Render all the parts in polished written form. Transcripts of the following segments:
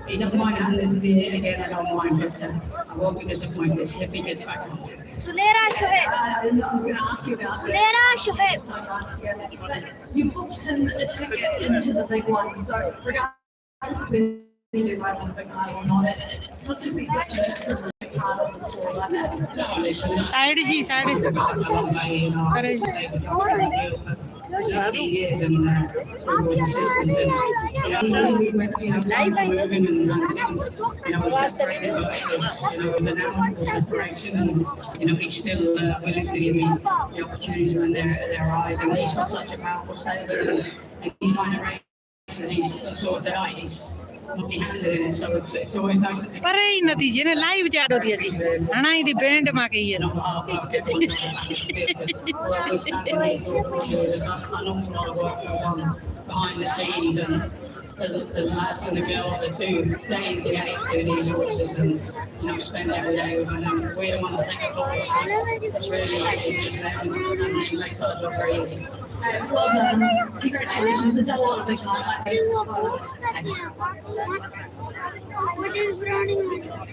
He doesn't mind handing to me again, I don't mind, but I won't be disappointed if he gets back on. Sunera Shoaib. I was going to ask you about Sunera Shoaib. last year, but you booked him a ticket into the big one, so regardless of whether you do right on the big night or not, it must just be such a big part of the story like that. No, listen, Side ji side. I've got a long way, you know, Correct. for 60 years and was assistant and, we went, moving and things, we separated, but it was an amicable separation and, he's still willing to give me the opportunities when they're arising. He's got such a powerful sabre and these kind of races, he's sort of tonight, he's multi-handed in it, so it's always nice to पर ये नतीजे ने live जाड़ होती है जी हना ही दी band में के ये behind the scenes and the lads and the girls that do day in day out do these horses and spend every day with them and we're the ones that take the horse. It's really it's them and it makes our job very easy. Well done. Congratulations. A double on a big night. What is running on?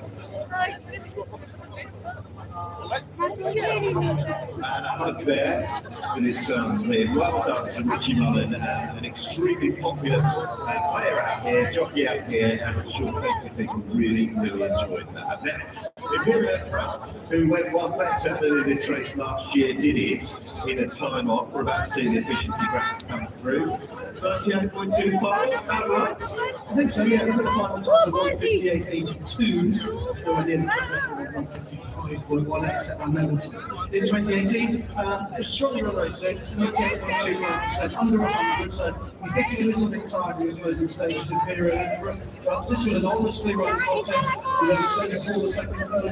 Up there with his son, well done to Richie Mullen, an extremely popular player out here, jockey out here, and I'm sure plenty of people really enjoyed that. And then Imperial Emperor, who went one better than in this race last year, did it in a time off. We're about to see the efficiency graph come through. 38.25, about right? I think so, yeah. Look at the final time of 158.82. So in 5.18 in 2018. Strongly related, 98.25%, under 100, so he's getting a little bit tired in the closing stages of Imperial. Well, this was an honestly run contest. 11.24 the second hurdle,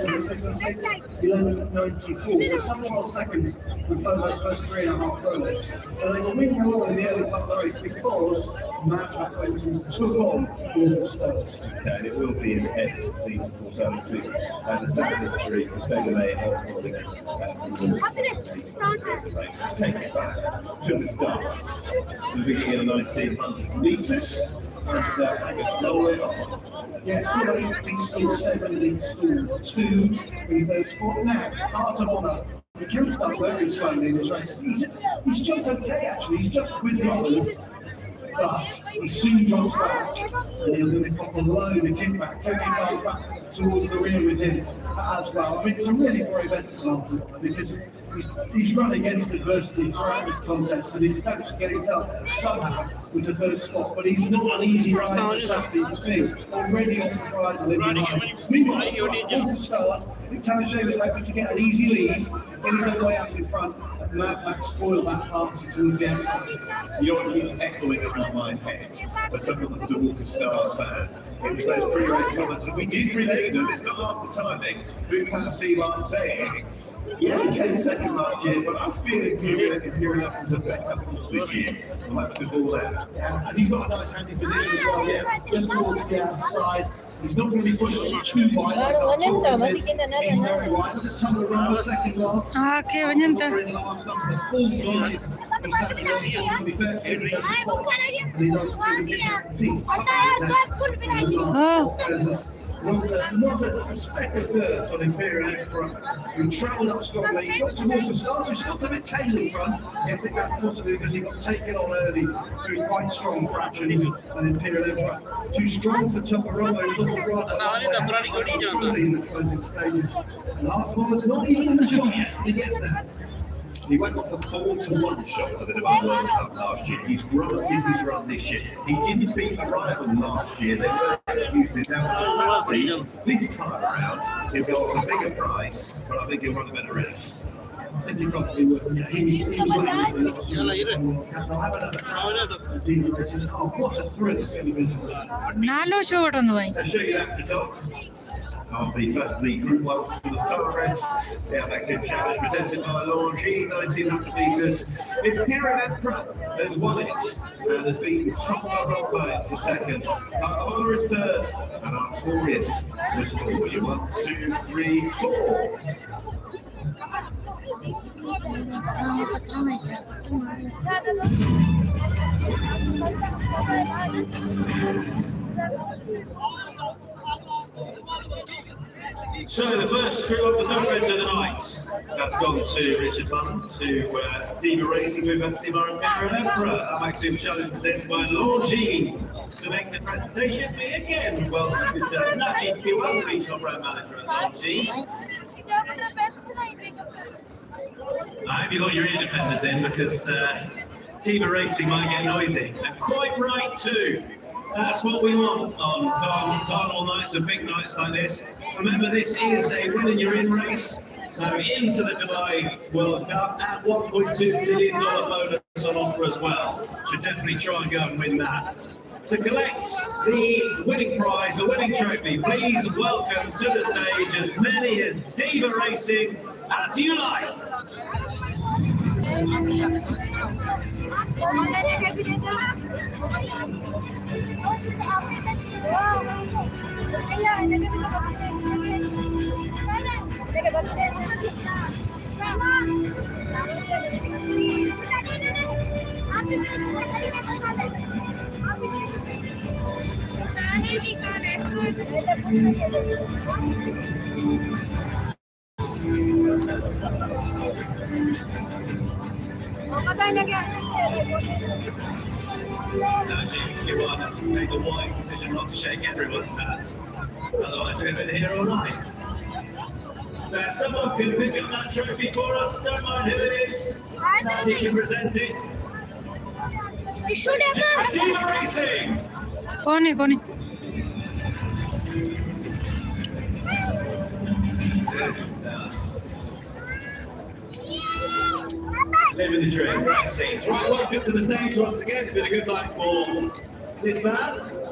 11.94, so some 12 seconds before those first 3.5 furlongs. So they were winning all in the early part of the race because Matt went and took on all the stars. Okay, and it will be in the head of these, of course, owing to the second victory, the state of May health holding. Let's take it back to the stars. We're beginning at 1900 metres. Yes, still 7 in stool 2 in third spot. Now, Heart of Honour. He can start very slowly in this race. He's jumped okay actually, he's jumped with the others, but he soon drops back and he'll be the low, the kickback, Kevin goes back towards the rear with him as well. I mean, it's a really great event for Martin because he's run against adversity throughout this contest and he's managed to get himself somehow into third spot, but he's not an easy rider for Saturday, you can see, already off the ride and living high. Meanwhile, all the stars, I think Tamashe was hoping to get an easy lead, get his own way out in front, and Max spoiled that party towards the outside. You know what keeps echoing around my head as someone that was a Walk of Stars fan? It was those pre-race comments, and we did relay them, it's not half the timing. Bukasi last saying, yeah, he came second last year, but I'm feeling Imperial up to a better horse this year. I'll have to call that. And he's got a nice handy position as well, yeah, just towards the outside. He's not going to be pushing too wide. He's very wide. Look at Tumble around the second last. Okay, वजनता Not a speck of dirt on Imperial Emperor, who travelled up strongly. He got to Walk of Stars, who stopped a bit tame in front. I think that's possibly because he got taken on early through quite strong fractions. And Imperial Emperor too strong for Tupperware, who's on the right in the closing stages. And Artemon's not even in the shot yet, he gets there. He went off a 4-1 shot for the Dubai World Cup last year. He's granted his run this year. He didn't beat a rival last year. There were excuses. Now, this time around, he'll go off a bigger price, but I think he'll run a better race. I think he probably would. He was what a thrill it's going to be. Nalo show वठंदो आई I'll show you that results. The Group 1 for the Thoroughbreds. The Outback Challenge presented by Longy, 1900 metres. Imperial Emperor has won it and has beaten Tom Rothwell into second. Honor in third and Artorius was fourth. 1, 2, 3, 4. So the first screw up the thoroughbreds of the night has gone to Richard Bunn, to Diva Racing with Simar Imperial Emperor. Our Maximum Challenge presented by Lord G. To make the presentation, we again welcome Mr. Najib Kiwa, Regional Brand Manager at Lord G. I hope you got your ear defenders in because Diva Racing might get noisy, and quite right too. That's what we want on carnival nights and big nights like this. Remember, this is a win and you're in race, so into the Dubai World Cup at $1.2 million bonus on offer as well. Should definitely try and go and win that. To collect the winning prize, the winning trophy, please welcome to the stage as many as Diva Racing as you like. You has made the wise decision not to shake everyone's hand. Otherwise, we've been here all night. So if someone can pick up that trophy for us, don't mind who it is. You can present it. You should have. Diva Racing! कोनी कोनी Living the dream. Right, scenes. Right, welcome to the stage once again. It's been a good night for this man.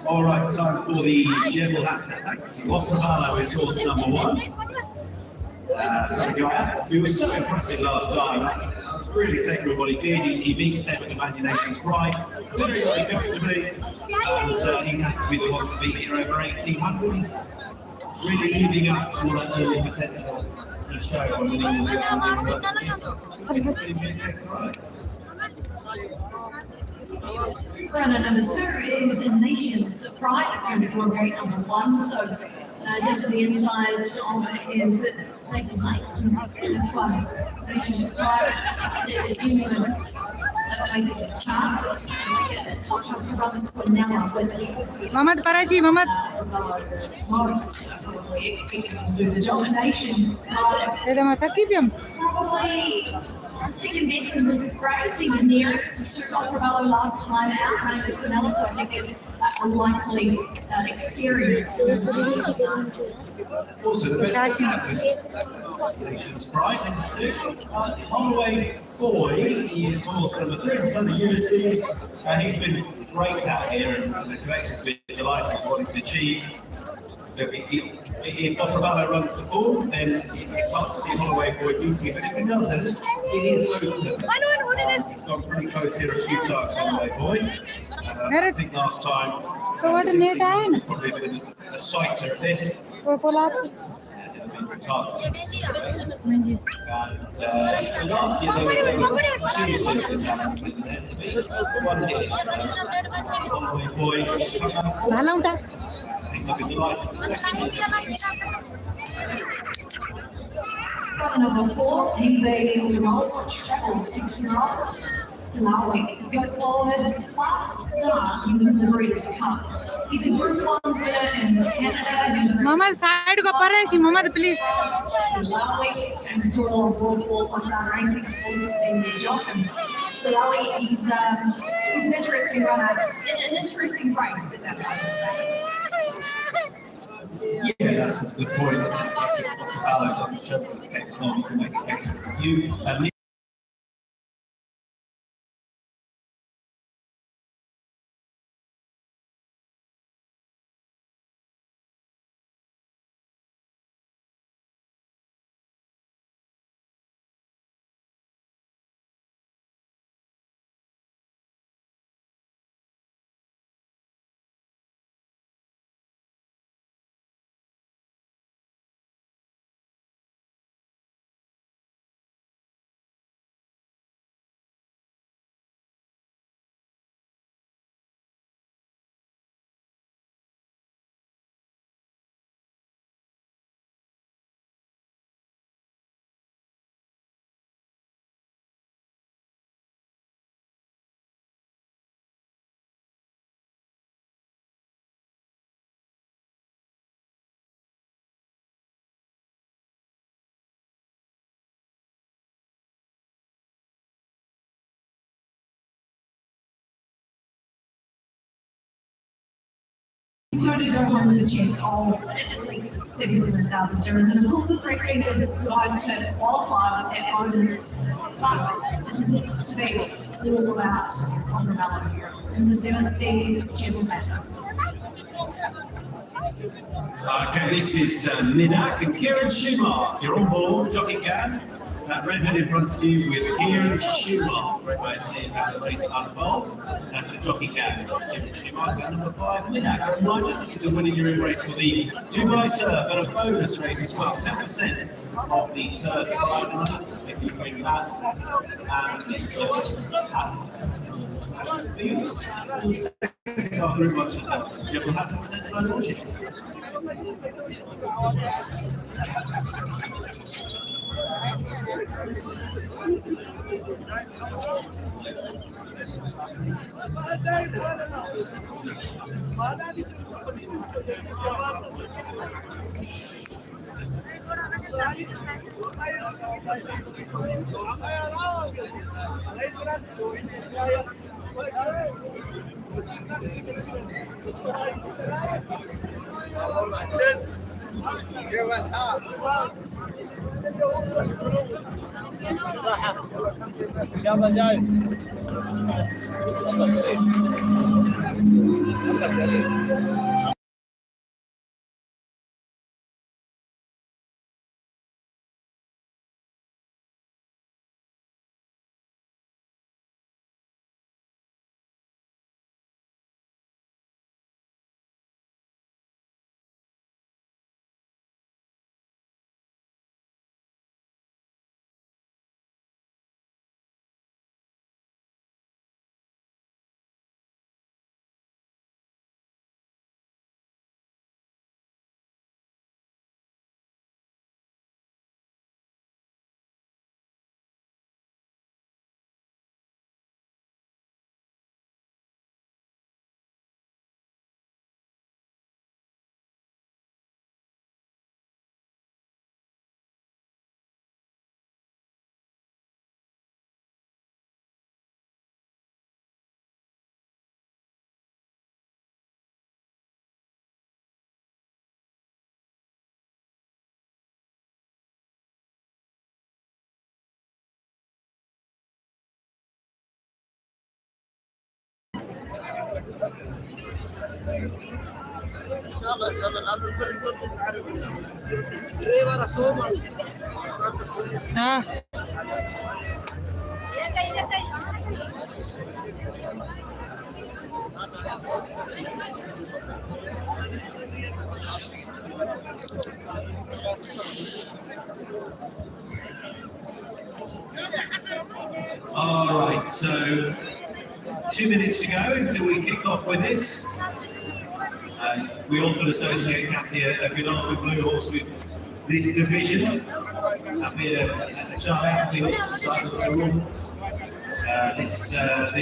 All right, time for the general hat attack. Operavallo is horse number 1. He was so impressive last time. Really taking what he did. He beat Seven Imaginations Pride very, very comfortably. And he's has to be the one to beat here over 1800. He's really living up to all that early potential he showed on winning the Runner number 2 is Nation's Pride. It's going to draw gate number 1. So down to the inside of his stake height. This one, Nation's Pride, a genuine chance. Top chance to run for now, whether he would be. Muhammad Paraji, Muhammad. Most probably expecting to do the job. Nation's Pride. Probably second best in this race. He was nearest to Operavallo last time out, running the Quinella, so I think there's a likely experience. Also, the best Nation's Pride, number 2. Holloway Boy, he is horse number 3, son of Ulysses. He's been great out here, and the collection's been delighted with what he's achieved. If Operavallo runs to form, then it's hard to see Holloway Boy beating it, but if he does, it is open. He's gone pretty close here a few times, Holloway Boy. I think last time he was probably a bit of a sighter at this. And last year they were 2 sitters happening there to be 1 hit. Holloway Boy has come out forward. I'll be delighted with second. Number 4, he's a World Travel 6-year-old. Salawi goes forward, fast start in the Breeders' Cup. He's a Group 1 winner in Canada. Muhammad, side go Paraji, Muhammad, please. Salawi and Zorro World War on that racing in the Jochen. Salawi, he's an interesting runner, an interesting race with that race. Yeah, that's the point. Operavallo doesn't show what it's capable of. You can make a case for you. He's going to go home with a check of at least 37,000 dirhams. And of course, this race being designed to qualify with that bonus, but it looks to be all about Operavallo in the 7th general matter. Okay, this is Midak and Kieran Schumacher. You're on board, jockey cab. That redhead in front of you with Kieran Schumacher. Great way of seeing how the race unfolds. That's the jockey cab. Kieran Schumacher, number 5, Midak. A reminder, this is a winning your race for the Dubai Turf and a bonus race as well. 10% of the Turf prize if you win that. And the hat. Thank you very much. You have a hat to present to my lordship. يلا جاي हाँ All right, so 2 minutes to go until we kick off with this. We often associate Cassie a good Arthur Blue horse with this division. Happy at the Giant, the horse society rules. This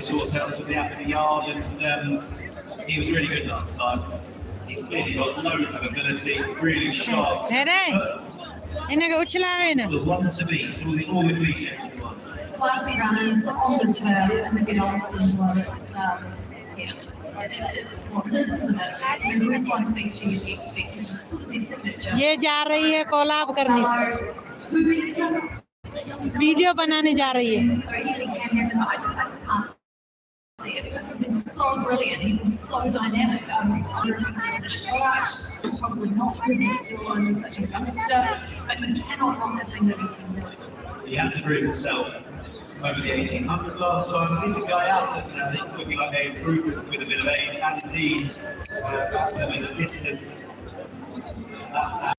horse helped with the up in the yard, and he was really good last time. He's clearly got loads of ability, really sharp. इन्हें उछला है ना The one to beat, all the cliches. Classy runners on the turf and the good old as well. It's, yeah. Well, it is, isn't it? When Group 1 feature, you'd be expecting their signature. ये जा रही है कोलाब करने Who beats him? Video बनाने जा रही है So he can have them, I just can't see it because he's been so brilliant. He's been so dynamic. Probably not because he's still only such a youngster, but you cannot wrong the thing that he's been doing. He had to prove himself over the 1800 last time. He's a guy out that I think looking like they improved with a bit of age, and indeed in the distance. That's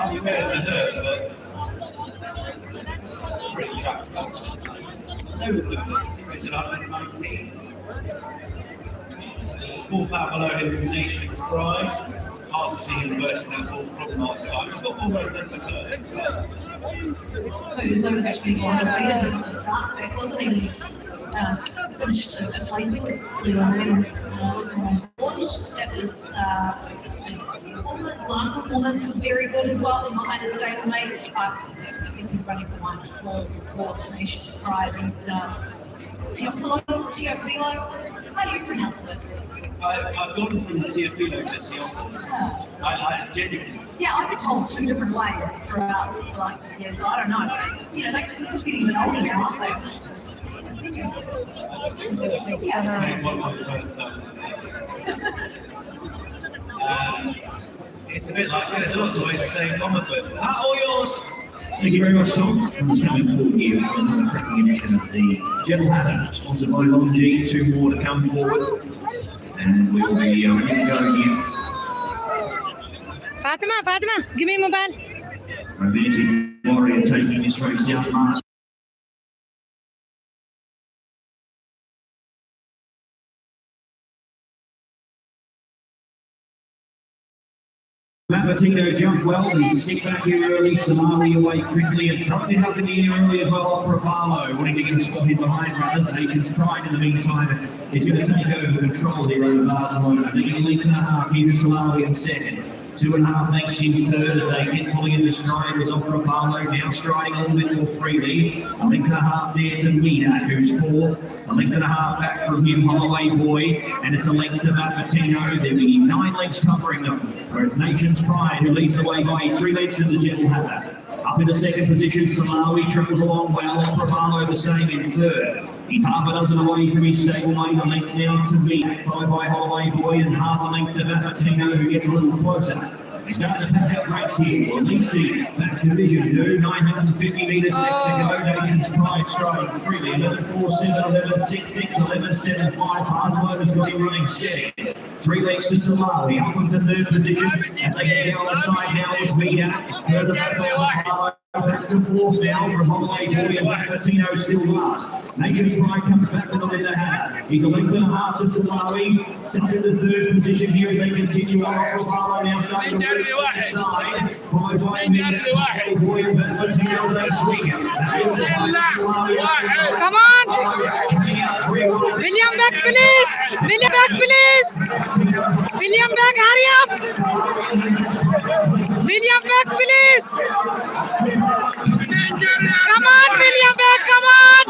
compared to her, but pretty tracked out. Loads of ability, rated 119. 4 power below him is Nation's Pride. Hard to see him reversing that ball from last time. He's got 4 over in the third as well. Who's over actually gone away as a start spec, wasn't he? Finished a placing with that was his last performance was very good as well in behind his stablemate. I think he's running for one smalls, of course, Nation's Pride. He's Teofilo? How do you pronounce it? I've gone from Teofilo to Teofilo. Yeah. I genuinely. Yeah, I've been told 2 different ways throughout the last few years, so I don't know. You know, this is getting a bit older now, aren't they? Yeah. One the first time. It's a bit like there's lots of ways to say Comerford. All yours. Thank you very much, Tom. It's coming for you on the recognition of the General Ladder, sponsored by Longy. 2 more to come forward. And we will be ready to go here. Fatima, give me mobile. Mobility Warrior taking this race out last. Mavatino jumped well, he sneaked back here early, Somali away quickly and thrown it up in the air early as well for Apollo, wanting to get a spot in behind runners. Nation's Pride in the meantime is going to take over control here over Barcelona. They're going to lead in the half here to Somali in second. 2.5 lengths in third as they get pulling into stride was Unforgettable, now striding a little bit more freely. A length and a half there to Midak, who's fourth. A length and a half back from him, Holloway Boy, and it's a length to Mafatino. They're being 9 lengths covering them, where it's Nation's Pride who leads the way by 3 lengths in the Gentle Hatter. Up in the second position, Salawi travels along well. Unforgettable the same in third. He's half a dozen away from his stablemate, a length now to Midak, followed by Holloway Boy, and half a length to Mafatino, who gets a little closer. He's starting to pack out breaks here. Well, at least the back division do. 950 metres left to go. Nation's Pride striding freely. 11.47, 11.66, 11.75. Barcelona's got him running steady. 3 lengths to Somali. Up into third position as they get down the side now with Midak. Further back on back to fourth now from Holloway Boy and Mafatino still last. Nation's Pride comes back with them in the Hatter. He's a length and a half to Somali. Up into third position here as they continue on. Unforgettable now starting to side, followed by Holloway Boy and Mafatino as they swing. Come on! William back, please! William back, please! William back, hurry up! William back, please! Come on, William back, come on!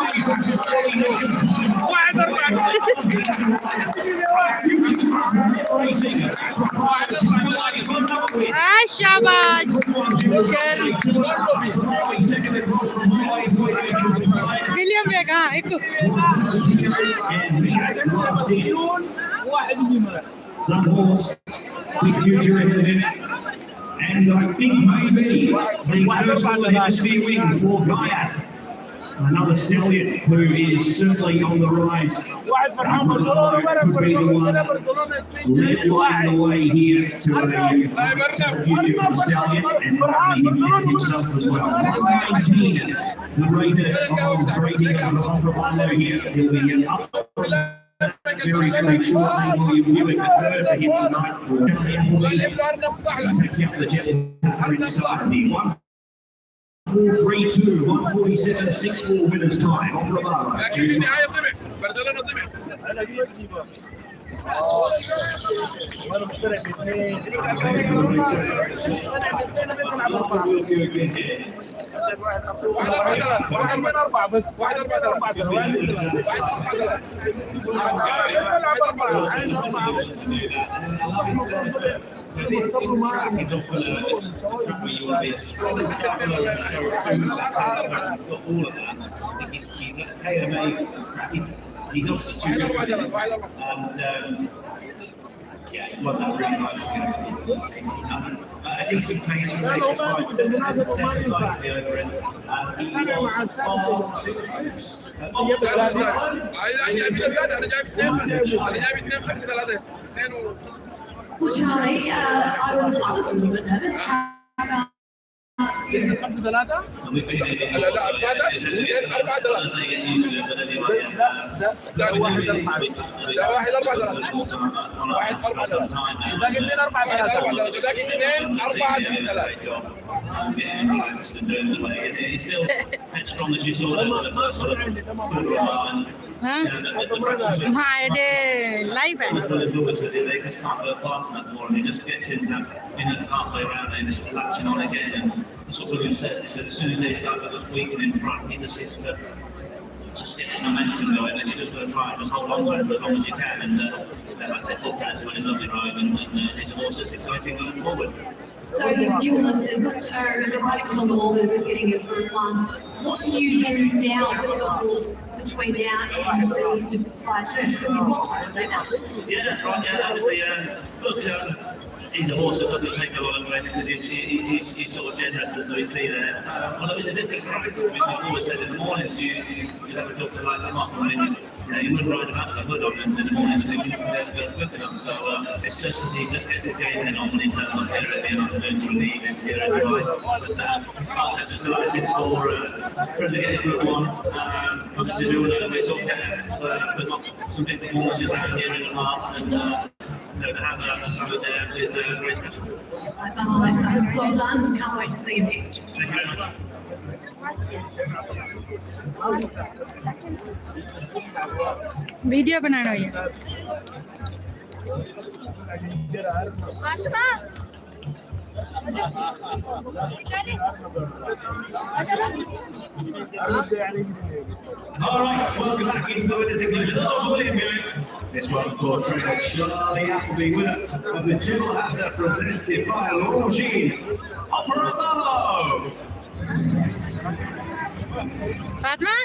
Shabaj! William back, एक Some horse, big future ahead of him. And I think maybe the first one to hemisphere win for Gaiath. Another stallion who is certainly on the rise. Could be the one lighting the way here to a future for stallion and himself as well. 19, the rated of rating of Unforgettable here. He'll be up very, very shortly. We'll be viewing the third for him tonight. Takes out the Gentle Hatter inside the 1:4.32, 1:47.64 winners time. Unforgettable. This track is off it's a track where you want to be a strong traveller and show he's got all of that. He's tailor-made for this track. He's obviously too good for it. And yeah, he's won that really nice a decent pace from Nation's Pride, second nicely over it. He was on 2 votes. Well, Charlie, I was a little bit nervous. خمسة ثلاثة؟ لا واحد أربعة لا واحد أربعة ثلاثة واحد أربعة ثلاثة ذاك اثنين أربعة ثلاثة ذاك اثنين أربعة ثلاثة He's still as strong as you saw the first sort of live है they just can't go fast enough for him. He just gets into that halfway around and just latching on again. And that's what William says. He said as soon as they start just weakening in front, he just seems to just get his momentum going, and you just got to try and just hold on to it for as long as you can. And like I said, full cat's winning lovely ride, and his horse is exciting going forward. So he's dual listed, so the riding was on the wall, but he was getting his group 1. What do you do now with the horse between now and the Dubai turn? Because he's more right now. Yeah, that's right. Yeah, obviously, look, he's a horse that doesn't take a lot of training because he's sort of generous, as we see there. Although he's a different character, which I've always said in the mornings, you have a doctor lights him up. I mean, you wouldn't ride him out of the hood on in the mornings when you couldn't go quick enough. So it's just, he just gets his game head on when he turns up here at the afternoon or in the evening to get ready to ride. But I'll just delighted for him to get his group 1. Obviously, we all sort of but not some big performances out here in the past. And to have that summit there is very special. Well done, can't wait to see you next. Thank you very much. Video बनाना है All right, welcome back into the winners' inclusion. Oh, brilliant music. This one for trainer Charlie Appleby, winner of the General Hatter presented by Longine. Unforgettable. فاطمة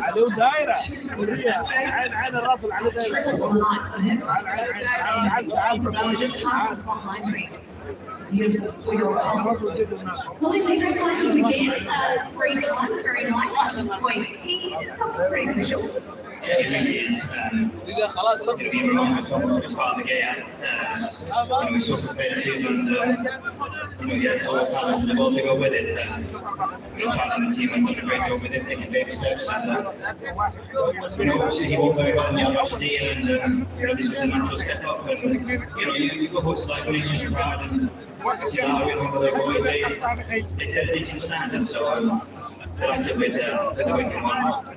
علو دايره عين الراس على دايره Just passes behind me. Beautiful. For your well, congratulations again. 3 times. Very nice. Point. He is something pretty special. اذا خلاص It's going to be a remarkable song. It's just hard to get out. We saw competitive and he has all the talent in the world to go with it. Charlie and the team have done a great job with it, taking baby steps. And obviously he won't very well in the Al-Rashidi, and this was a natural step up. And you go host like when he's just proud and see how we know they go. They set a decent standard, so I'm delighted with the winning one.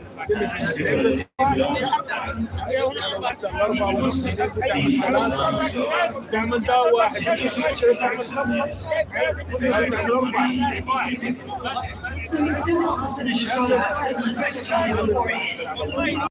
تعمل ده واحد So he's still not the finished product. So he's got to try beforehand.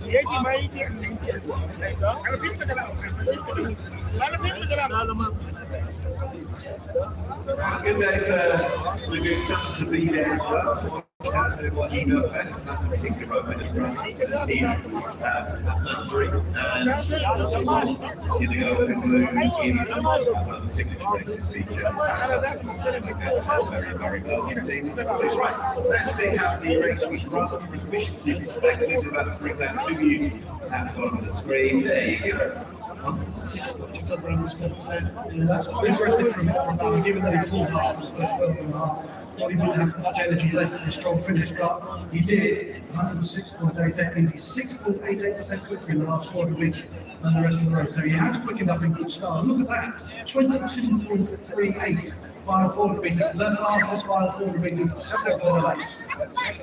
يجي ما يجي انا فهمت كلامك انا فهمت كلامك Good day for the good chance to be there as well. What he does best, and that's the particular moment of that's number 3. And going to go with in the signature races feature. Very, very well indeed. That's right. Let's see how the race was run from efficiency perspective. So let's bring that to you on the screen. There you go. Just under 7%. That's quite impressive from given that he pulled off the first 12 and a half. Probably wouldn't have much energy left for a strong finish, but he did. 106.88 means he's 6.88% quicker in the last 400 metres than the rest of the race. So he has quickened up in good style. Look at that, 22.38 final 400 metres, the fastest final 400 metres of the race.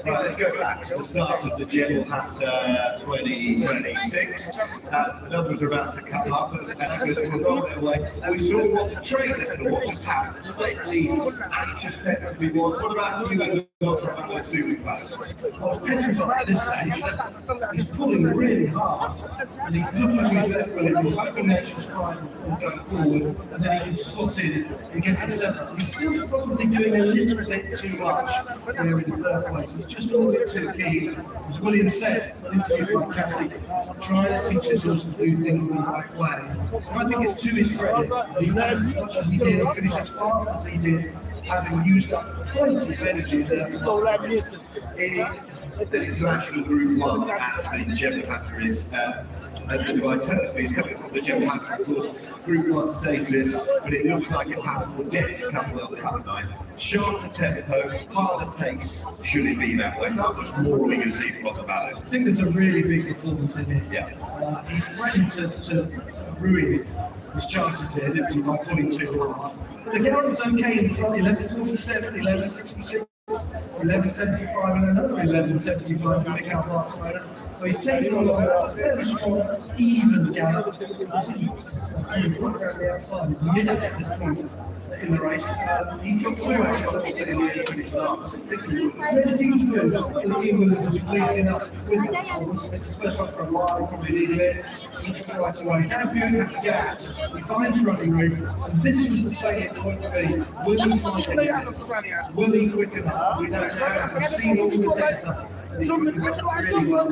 Right, let's go back to the start of the General Hatter 2026. The numbers are about to come up, and we're a long bit away. And we saw what the trainer and what just happened. Slightly anxious Petri was. What about you as a doctor about the supercar? Well, Petri's at this stage, he's pulling really hard, and he's looking to his left wheel, he's hoping that she's trying to go forward, and then he can slot in and get himself. He's still probably doing a little bit too much there in third place. He's just a little bit too keen. As William said, an interview with Cassie, he's trying to teach his horse to do things in the right way. And I think it's to his credit. He ran as much as he did and finished as fast as he did, having used up plenty of energy there. The international Group 1 at the General Hatter is has been by turf. He's coming from the General Hatter, of course, Group 1 status, but it looks like it'll have more depth come World Cup night. Sharper tempo, harder pace, should it be that way? How much more are we going to see from about it? I think there's a really big performance in it. Yeah. He threatened to ruin his chances here, didn't he, by pulling too hard. But the Garrett was okay in front, 11.47, 11.66, 11.75, and another 11.75 for Mikhail Barcelona. So he's taken on a fairly strong, even gallop. This is right around the outside, he's middle at this point in the race. He drops away in the end finish last. Made a huge move, and England was pleased enough with the performance. It's his first run for a while, probably needed it. He dropped right away. How good has to get out? He finds running room, and this was the salient point for me. Will he find it? Will he quicken up? We don't know. We've seen all the data. Really well.